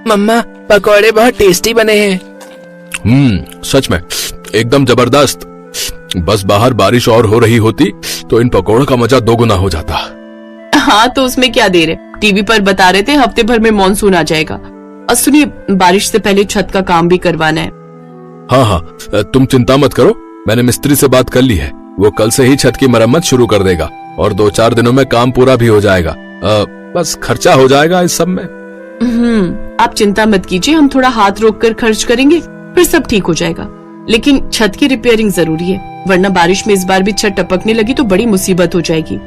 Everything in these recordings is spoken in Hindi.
मम्मा पकौड़े बहुत टेस्टी बने हैं। सच में एकदम जबरदस्त। बस बाहर बारिश और हो रही होती तो इन पकौड़ों का मजा दोगुना हो जाता। हाँ तो उसमें क्या देर है, टीवी पर बता रहे थे हफ्ते भर में मॉनसून आ जाएगा। और सुनिए, बारिश से पहले छत का काम भी करवाना है। हाँ, तुम चिंता मत करो, मैंने मिस्त्री से बात कर ली है। वो कल से ही छत की मरम्मत शुरू कर देगा और 2-4 दिनों में काम पूरा भी हो जाएगा। बस खर्चा हो जाएगा इस सब में। आप चिंता मत कीजिए, हम थोड़ा हाथ रोक कर खर्च करेंगे, फिर सब ठीक हो जाएगा। लेकिन छत की रिपेयरिंग जरूरी है, वरना बारिश में इस बार भी छत टपकने लगी तो बड़ी मुसीबत हो जाएगी।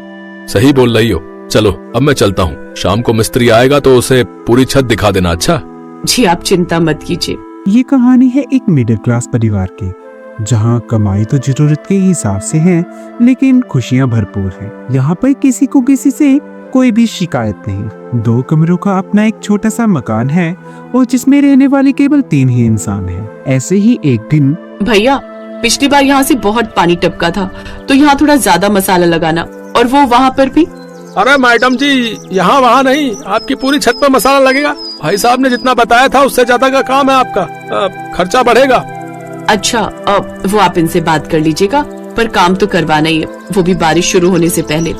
सही बोल रही हो। चलो अब मैं चलता हूँ, शाम को मिस्त्री आएगा तो उसे पूरी छत दिखा देना। अच्छा जी, आप चिंता मत कीजिए। ये कहानी है एक मिडिल क्लास परिवार की, जहाँ कमाई तो जरूरत के हिसाब से है, लेकिन खुशियाँ भरपूर हैं। यहाँ पर किसी को किसी से कोई भी शिकायत नहीं। 2 कमरों का अपना एक छोटा सा मकान है और जिसमें रहने वाले केवल 3 ही इंसान हैं। ऐसे ही एक दिन, भैया पिछली बार यहाँ से बहुत पानी टपका था, तो यहाँ थोड़ा ज्यादा मसाला लगाना, और वो वहाँ पर भी। अरे मैडम जी, यहाँ वहाँ नहीं, आपकी पूरी छत पर मसाला लगेगा। भाई साहब ने जितना बताया था उससे ज्यादा का काम है आपका, खर्चा बढ़ेगा। अच्छा, वो आप इनसे बात कर लीजिएगा, पर काम तो करवाना ही है, वो भी बारिश शुरू होने से पहले।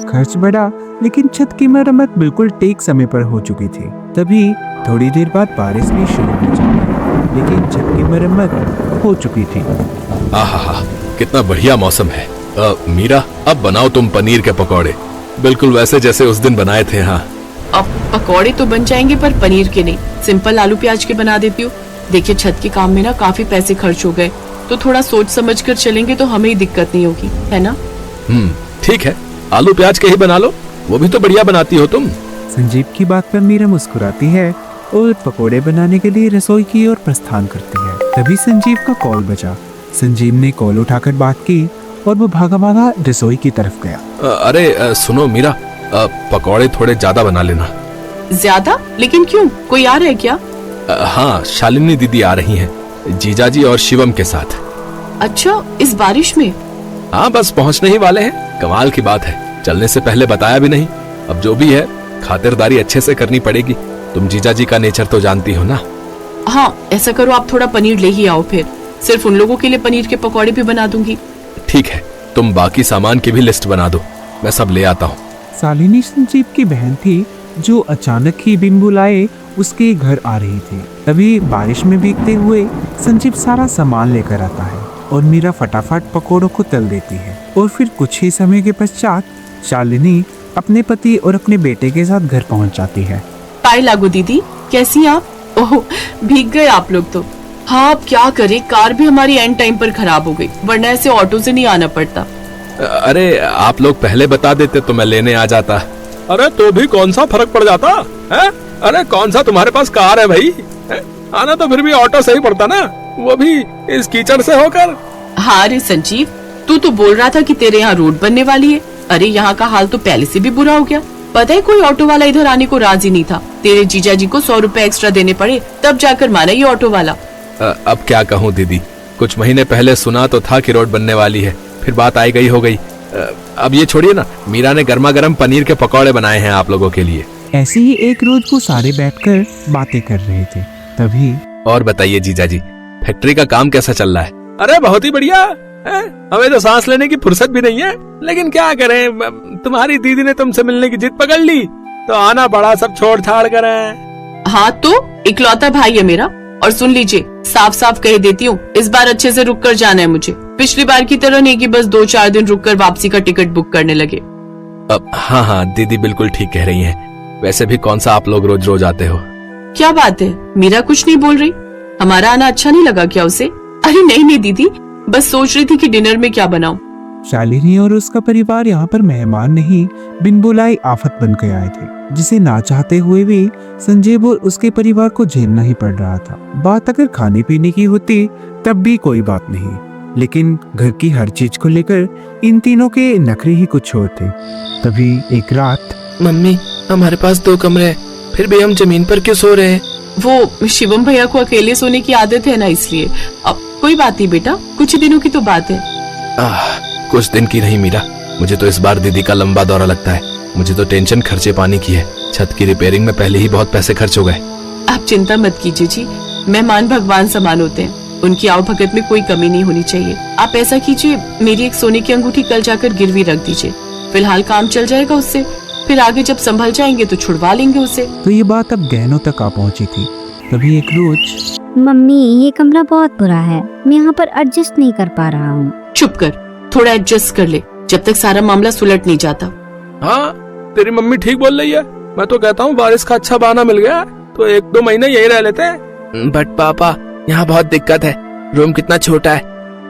खर्च बढ़ा, लेकिन छत की मरम्मत बिल्कुल ठीक समय पर हो चुकी थी। तभी थोड़ी देर बाद बारिश भी शुरू हो जाती, लेकिन छत की मरम्मत हो चुकी थी। आहा, कितना बढ़िया मौसम है। मीरा, अब बनाओ तुम पनीर के पकौड़े, बिल्कुल वैसे जैसे उस दिन बनाए थे। हाँ, अब पकौड़े तो बन जाएंगे, पर पनीर के नहीं, सिंपल आलू प्याज के बना देती हूँ। देखिए, छत के काम में ना काफी पैसे खर्च हो गए, तो थोड़ा सोच समझ कर चलेंगे तो हमें ही दिक्कत नहीं होगी, है ना? ठीक है, आलू प्याज के ही बना लो, वो भी तो बढ़िया बनाती हो तुम। संजीव की बात पर मीरा मुस्कुराती है और पकोड़े बनाने के लिए रसोई की ओर प्रस्थान करती है। तभी संजीव का कॉल बजा। संजीव ने कॉल उठाकर बात की और वो भागा भागा रसोई की तरफ गया। अरे सुनो मीरा, पकौड़े थोड़े ज्यादा बना लेना। ज्यादा? लेकिन क्यों, कोई आ रहा है क्या? हाँ, शालिनी दीदी आ रही हैं, जीजाजी और शिवम के साथ। अच्छा, इस बारिश में? हाँ, बस पहुँचने ही वाले हैं। कमाल की बात है, चलने से पहले बताया भी नहीं। अब जो भी है, खातिरदारी अच्छे से करनी पड़ेगी। तुम जीजाजी का नेचर तो जानती हो ना। हाँ, ऐसा करो, आप थोड़ा पनीर ले ही आओ, फिर सिर्फ उन लोगों के लिए पनीर के पकौड़े भी बना दूंगी। ठीक है, तुम बाकी सामान की भी लिस्ट बना दो, मैं सब ले आता हूँ। शालिनी संजीव की बहन थी, जो अचानक ही बिन बुलाए उसके घर आ रही थी। तभी बारिश में भीगते हुए संजीव सारा सामान लेकर आता है और मीरा फटाफट पकौड़ों को तल देती है। और फिर कुछ ही समय के पश्चात शालिनी अपने पति और अपने बेटे के साथ घर पहुंच जाती है। पाए लागू दीदी, कैसी आप? ओह, भीग गए आप लोग तो। हाँ, अब क्या करें, कार भी हमारी एंड टाइम पर खराब हो गई, वरना ऐसे ऑटो से नहीं आना पड़ता। अरे आप लोग पहले बता देते तो मैं लेने आ जाता। अरे तो भी कौन सा फर्क पड़ जाता है? अरे कौन सा तुम्हारे पास कार है भाई, आना तो फिर भी ऑटो से ही पड़ता ना, वो भी इस कीचड़ से होकर। हाँ रे संजीव, तू तो बोल रहा था कि तेरे यहाँ रोड बनने वाली है। अरे यहाँ का हाल तो पहले से भी बुरा हो गया। पता है, कोई ऑटो वाला इधर आने को राजी नहीं था। तेरे जीजा जी को 100 रुपए एक्स्ट्रा देने पड़े, तब जाकर माना ये ऑटो वाला। अब क्या कहूँ दीदी, कुछ महीने पहले सुना तो था कि रोड बनने वाली है, फिर बात आई गई हो गई। अब ये छोड़िए ना, मीरा ने गर्मा गर्म पनीर के पकौड़े बनाए हैं आप लोगों के लिए। ऐसे ही एक रोज वो सारे बैठकर बातें कर रहे थे। तभी, और बताइए जीजाजी, फैक्ट्री का काम कैसा चल रहा है? अरे बहुत ही बढ़िया है, हमें तो सांस लेने की फुर्सत भी नहीं है, लेकिन क्या करें, तुम्हारी दीदी ने तुमसे मिलने की जिद पकड़ ली तो आना पड़ा सब छोड़ छाड़ कर। हाँ, तो इकलौता भाई है मेरा। और सुन लीजिए, साफ साफ कह देती हूँ, इस बार अच्छे से रुक कर जाना है मुझे। पिछली बार की तरह नहीं कि बस 2-4 दिन रुक कर वापसी का टिकट बुक करने लगे। हाँ, दीदी बिल्कुल ठीक कह रही हैं। वैसे भी कौन सा आप लोग रोज रोज आते हो? क्या बात है, मीरा कुछ नहीं बोल रही? हमारा आना अच्छा नहीं लगा क्या उसे? अरे नहीं दीदी, बस सोच रही थी कि डिनर में क्या बनाऊं। शालिनी और उसका परिवार यहाँ पर मेहमान नहीं, बिन बुलाए आफत बन के आए थे, जिसे ना चाहते हुए भी संजीव और उसके परिवार को झेलना ही पड़ रहा था। बात अगर खाने पीने की होती तब भी कोई बात नहीं, लेकिन घर की हर चीज को लेकर इन तीनों के नखरे ही कुछ और थे। तभी एक रात, मम्मी हमारे पास 2 कमरे, फिर भी हम जमीन पर क्यों सो रहे हैं? वो शिवम भैया को अकेले सोने की आदत है ना, इसलिए। अब कोई बात नहीं बेटा, कुछ ही दिनों की तो बात है। कुछ दिन की नहीं मीरा, मुझे तो इस बार दीदी का लंबा दौरा लगता है। मुझे तो टेंशन खर्चे पानी की है। छत की रिपेयरिंग में पहले ही बहुत पैसे खर्च हो गए। आप चिंता मत कीजिए जी, मेहमान भगवान समान होते हैं, उनकी आओ भगत में कोई कमी नहीं होनी चाहिए। आप ऐसा कीजिए, मेरी एक सोने की अंगूठी कल जाकर गिरवी रख दीजिए, फिलहाल काम चल जाएगा उससे, फिर आगे जब संभल जाएंगे तो छुड़वा लेंगे उसे। तो ये बात अब गहनों तक आ पहुंची थी। तभी एक रोज मम्मी ये कमरा बहुत बुरा है, मैं यहाँ पर एडजस्ट नहीं कर पा रहा हूँ। चुप कर, थोड़ा एडजस्ट कर ले जब तक सारा मामला सुलट नहीं जाता। हाँ, तेरी मम्मी ठीक बोल रही है। मैं तो कहता हूँ बारिश का अच्छा बहाना मिल गया तो 1-2 महीने यही रह लेते हैं। बट पापा, यहाँ बहुत दिक्कत है, रूम कितना छोटा है।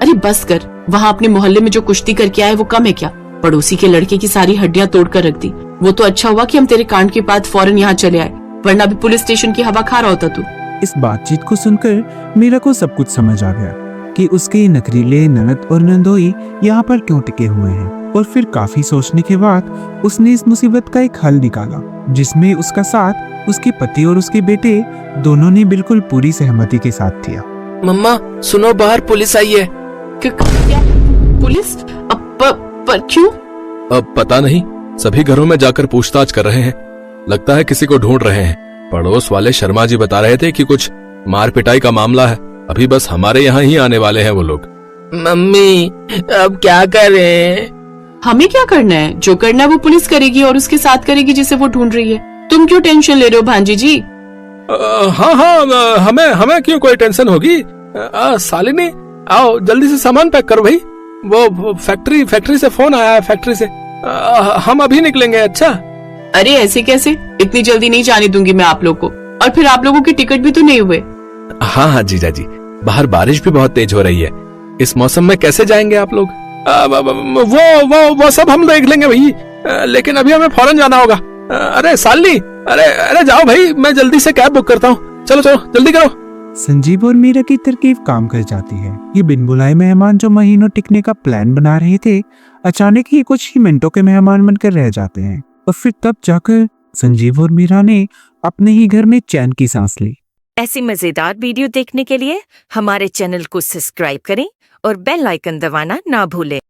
अरे बस कर, वहाँ अपने मोहल्ले में जो कुश्ती करके आए वो कम है क्या? पड़ोसी के लड़के की सारी हड्डियां तोड़ कर रख दी। वो तो अच्छा हुआ कि हम तेरे कांड के बाद फौरन यहाँ चले आए, वरना भी पुलिस स्टेशन की हवा खा रहा होता तू। इस बातचीत को सुनकर मीरा को सब कुछ समझ आ गया कि उसके नखरीले ननद और नंदोई यहाँ पर क्यों टिके हुए हैं। और फिर काफी सोचने के बाद उसने इस मुसीबत का एक हल निकाला, जिसमें उसका साथ उसके पति और उसके बेटे दोनों ने बिल्कुल पूरी सहमति के साथ दिया। मम्मा सुनो, बाहर पुलिस आई है। क्या? पुलिस? पर क्यों? अब पता नहीं, सभी घरों में जाकर पूछताछ कर रहे हैं, लगता है किसी को ढूंढ रहे हैं। पड़ोस वाले शर्मा जी बता रहे थे कि कुछ मार पिटाई का मामला है, अभी बस हमारे यहाँ ही आने वाले हैं वो लोग। मम्मी अब क्या करें? हमें क्या करना है? जो करना है वो पुलिस करेगी और उसके साथ करेगी जिसे वो ढूंढ रही है। तुम क्यों टेंशन ले रहे हो भांजी जी? हाँ, हमें क्यों कोई टेंशन होगी। शालिनी, आओ जल्दी से सामान पैक करो भाई। वो फैक्ट्री से फोन आया है, फैक्ट्री से। हम अभी निकलेंगे। अच्छा। अरे ऐसे कैसे? इतनी जल्दी नहीं जाने दूंगी मैं आप लोग को, और फिर आप लोगों की टिकट भी तो नहीं हुए। हाँ जीजा जी, बाहर बारिश भी बहुत तेज हो रही है, इस मौसम में कैसे जाएंगे आप लोग? वो सब हम देख लेंगे भाई, लेकिन अभी हमें फौरन जाना होगा। अरे शालिनी, अरे जाओ भाई, मैं जल्दी से कैब बुक करता हूँ। चलो जल्दी करो। संजीव और मीरा की तरकीब काम कर जाती है। ये बिन बुलाए मेहमान जो महीनों टिकने का प्लान बना रहे थे, अचानक ही कुछ ही मिनटों के मेहमान बनकर रह जाते हैं। और फिर तब जाकर संजीव और मीरा ने अपने ही घर में चैन की सांस ली। ऐसी मजेदार वीडियो देखने के लिए हमारे चैनल को सब्सक्राइब करें और बेल आइकन दबाना ना भूलें।